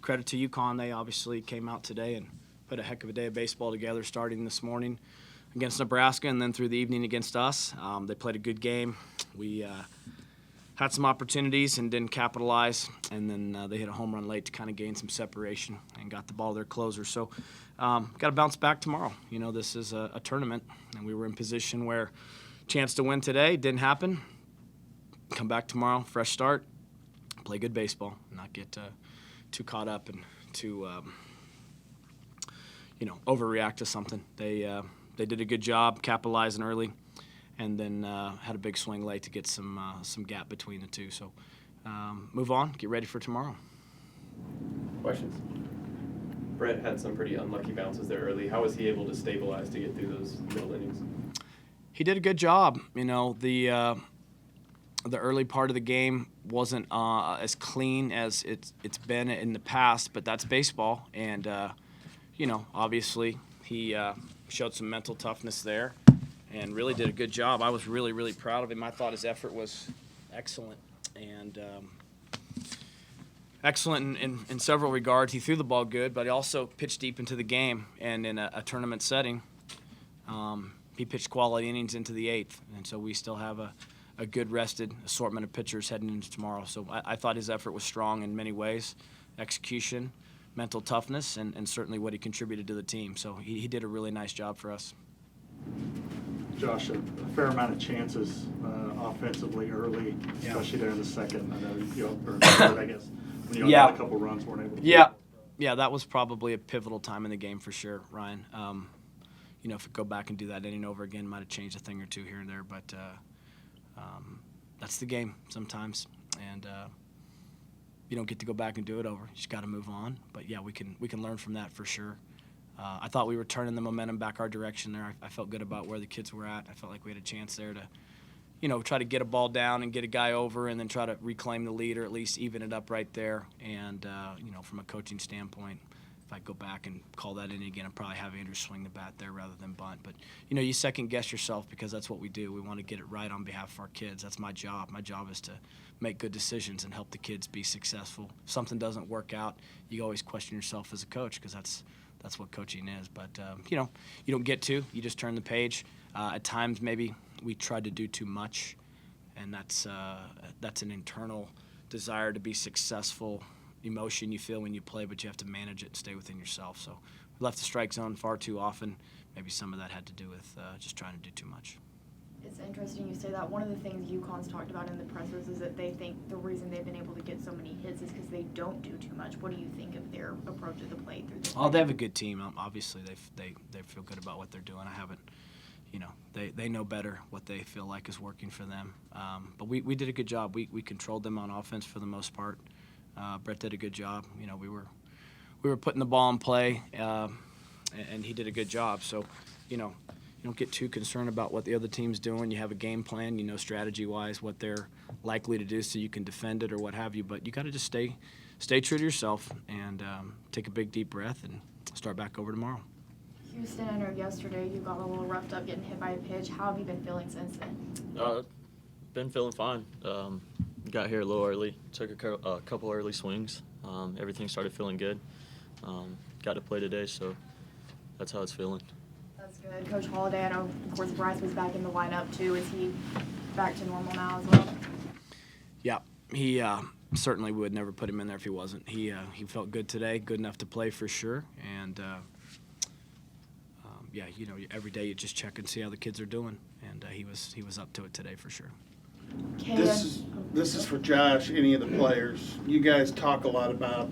credit to UConn. They obviously came out today and put a heck of a day of baseball together, starting this morning against Nebraska and then through the evening against us. They played a good game. We had some opportunities and didn't capitalize, and then they hit a home run late to kind of gain some separation and got the ball to their closer. So got to bounce back tomorrow. This is a tournament, and we were in position where chance to win today didn't happen. Come back tomorrow, fresh start, play good baseball, not get too caught up and too overreact to something. They did a good job capitalizing early, and then had a big swing late to get some gap between the two. So move on, get ready for tomorrow. Questions? Brett had some pretty unlucky bounces there early. How was he able to stabilize to get through those middle innings? He did a good job. The early part of the game wasn't as clean as it's been in the past, but that's baseball. And, obviously he showed some mental toughness there and really did a good job. I was really, really proud of him. I thought his effort was excellent and excellent in several regards. He threw the ball good, but he also pitched deep into the game. And in a tournament setting, he pitched quality innings into the eighth. And so we still have a good rested assortment of pitchers heading into tomorrow. So I thought his effort was strong in many ways, execution, mental toughness, and certainly what he contributed to the team. So he did a really nice job for us. Josh, a fair amount of chances offensively early, especially there in the second. I know or third, I guess, when you got a couple runs, weren't able to. Yeah, that was probably a pivotal time in the game for sure, Ryan. If we go back and do that inning over again, might have changed a thing or two here and there, but that's the game sometimes, and you don't get to go back and do it over. You just got to move on. But yeah, we can learn from that for sure. I thought we were turning the momentum back our direction there. I felt good about where the kids were at. I felt like we had a chance there to, try to get a ball down and get a guy over, and then try to reclaim the lead or at least even it up right there. And from a coaching standpoint, if I go back and call that in again, I'd probably have Andrew swing the bat there rather than bunt. But, you second guess yourself because that's what we do. We want to get it right on behalf of our kids. That's my job. My job is to make good decisions and help the kids be successful. If something doesn't work out, you always question yourself as a coach because that's what coaching is. But, you don't get to. You just turn the page. At times maybe we tried to do too much, and that's an internal desire to be successful emotion you feel when you play, but you have to manage it and stay within yourself. So we left the strike zone far too often. Maybe some of that had to do with just trying to do too much. It's interesting you say that. One of the things UConn's talked about in the pressers is that they think the reason they've been able to get so many hits is because they don't do too much. What do you think of their approach at the plate through this? Oh, they have a good team. Obviously, they feel good about what they're doing. I haven't, they know better what they feel like is working for them. But we did a good job. We controlled them on offense for the most part. Brett did a good job. We were putting the ball in play, and he did a good job. So, you don't get too concerned about what the other team's doing. You have a game plan, strategy-wise what they're likely to do so you can defend it or what have you. But you got to just stay true to yourself and take a big, deep breath and start back over tomorrow. Houston, I know yesterday you got a little roughed up getting hit by a pitch. How have you been feeling since then? Been feeling fine. Got here a little early, took a couple early swings. Everything started feeling good. Got to play today, so that's how it's feeling. That's good. Coach Holliday, I know, of course, Bryce was back in the lineup, too. Is he back to normal now as well? Yeah, he certainly would never put him in there if he wasn't. He felt good today, good enough to play for sure. And, every day you just check and see how the kids are doing. And he was up to it today for sure. This is for Josh, any of the players. You guys talk a lot about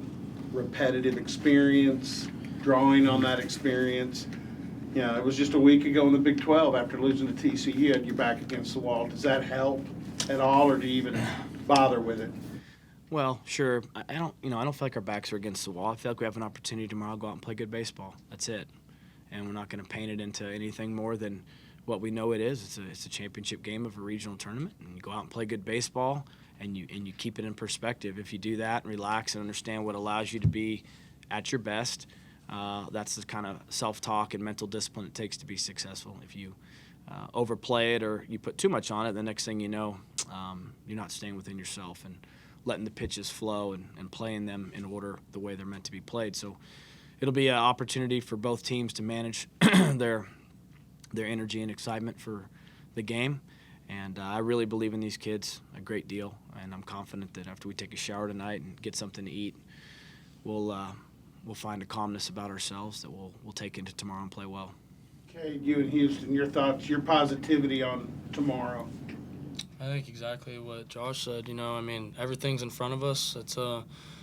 repetitive experience, drawing on that experience. It was just a week ago in the Big 12 after losing to TCU, you had your back against the wall. Does that help at all, or do you even bother with it? Well, sure. I don't feel like our backs are against the wall. I feel like we have an opportunity tomorrow to go out and play good baseball. That's it. And we're not going to paint it into anything more than what we know it is. It's a championship game of a regional tournament, and you go out and play good baseball, and you keep it in perspective. If you do that and relax and understand what allows you to be at your best, that's the kind of self-talk and mental discipline it takes to be successful. If you overplay it or you put too much on it, the next thing you know, you're not staying within yourself. And letting the pitches flow and playing them in order the way they're meant to be played. So it'll be an opportunity for both teams to manage their energy and excitement for the game. And I really believe in these kids a great deal, and I'm confident that after we take a shower tonight and get something to eat, we'll find a calmness about ourselves that we'll take into tomorrow and play well. Okay, you in Houston, your thoughts, your positivity on tomorrow. I think exactly what Josh said. I mean, everything's in front of us. It's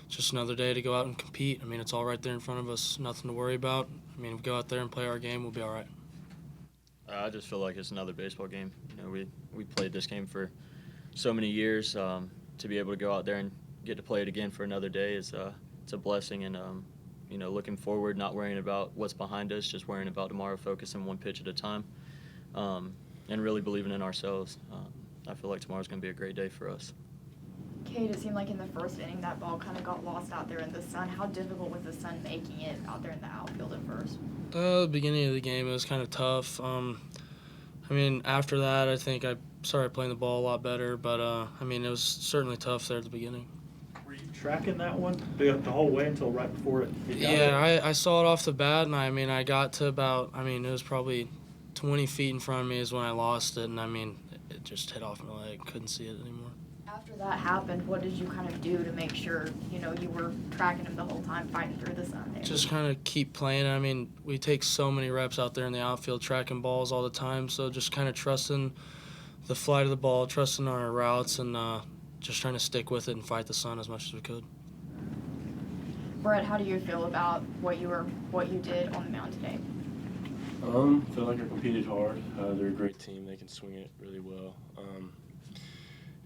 just another day to go out and compete. I mean, it's all right there in front of us. Nothing to worry about. I mean, if we go out there and play our game, we'll be all right. I just feel like it's another baseball game. We played this game for so many years. To be able to go out there and get to play it again for another day it's a blessing. And looking forward, not worrying about what's behind us, just worrying about tomorrow, focusing one pitch at a time, and really believing in ourselves. I feel like tomorrow's going to be a great day for us. Kate, it seemed like in the first inning that ball kind of got lost out there in the sun. How difficult was the sun making it out there in the outfield at first? The beginning of the game, it was kind of tough. I mean, after that, I think I started playing the ball a lot better, but I mean, it was certainly tough there at the beginning. Were you tracking that one the whole way until right before it got Yeah, I saw it off the bat, and I got to about, it was probably 20 feet in front of me is when I lost it, and it just hit off my leg. Couldn't see it anymore. After that happened, what did you kind of do to make sure, you were tracking him the whole time, fighting through the sun there? Just kind of keep playing. We take so many reps out there in the outfield tracking balls all the time, so just kind of trusting the flight of the ball, trusting our routes, and just trying to stick with it and fight the sun as much as we could. Brett, how do you feel about what you did on the mound today? Feel like I competed hard. They're a great team. They can swing it really well.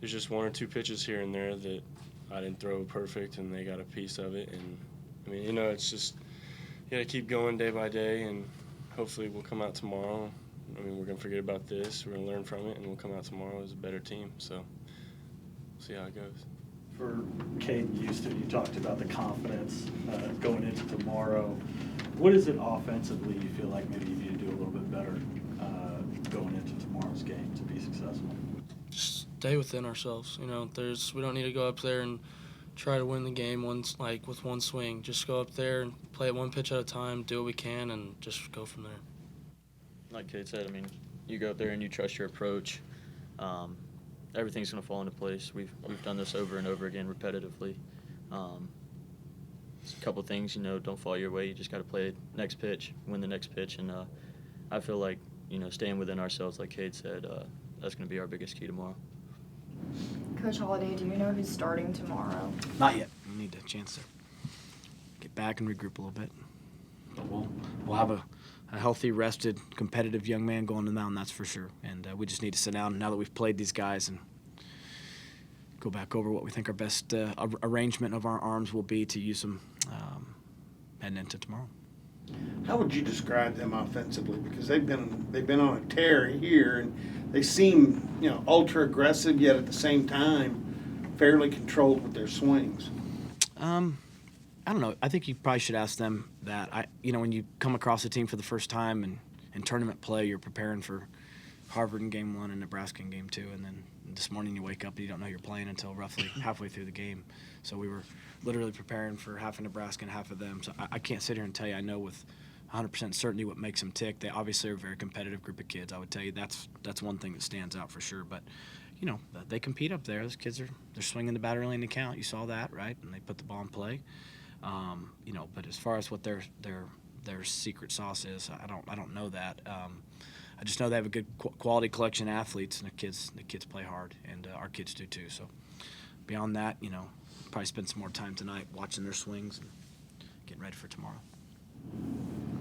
There's just one or two pitches here and there that I didn't throw perfect, and they got a piece of it. And it's just you got to keep going day by day, and hopefully we'll come out tomorrow. We're gonna forget about this. We're gonna learn from it, and we'll come out tomorrow as a better team. So we'll see how it goes. For Kate and Houston, you talked about the confidence going into tomorrow. What is it offensively you feel like maybe you need to do a little bit better going into tomorrow's game to be successful? Just stay within ourselves. We don't need to go up there and try to win the game with one swing. Just go up there and play it one pitch at a time, do what we can, and just go from there. Like Kate said, you go up there and you trust your approach. Everything's going to fall into place. We've done this over and over again repetitively. A couple things, don't fall your way. You just got to play next pitch, win the next pitch, and I feel like, staying within ourselves, like Kate said, that's going to be our biggest key tomorrow. Coach Holliday, do you know who's starting tomorrow? Not yet. We need a chance to get back and regroup a little bit. But we'll have a healthy, rested, competitive young man going to the mound, that's for sure. And we just need to sit down now that we've played these guys and go back over what we think our best arrangement of our arms will be to use them heading into tomorrow. How would you describe them offensively? Because they've been on a tear here, and they seem ultra aggressive, yet at the same time fairly controlled with their swings. I don't know. I think you probably should ask them that. When you come across a team for the first time and in tournament play, you're preparing for Harvard in game 1 and Nebraska in game 2, and then this morning you wake up and you don't know you're playing until roughly halfway through the game. So we were literally preparing for half of Nebraska and half of them. So I can't sit here and tell you I know with 100% certainty what makes them tick. They obviously are a very competitive group of kids. I would tell you that's one thing that stands out for sure. But they compete up there. Those kids they're swinging the bat early in the count. You saw that, right? And they put the ball in play. But as far as what their secret sauce is, I don't know that. I just know they have a good quality collection of athletes, and the kids play hard, and our kids do too. So beyond that, probably spend some more time tonight watching their swings and getting ready for tomorrow.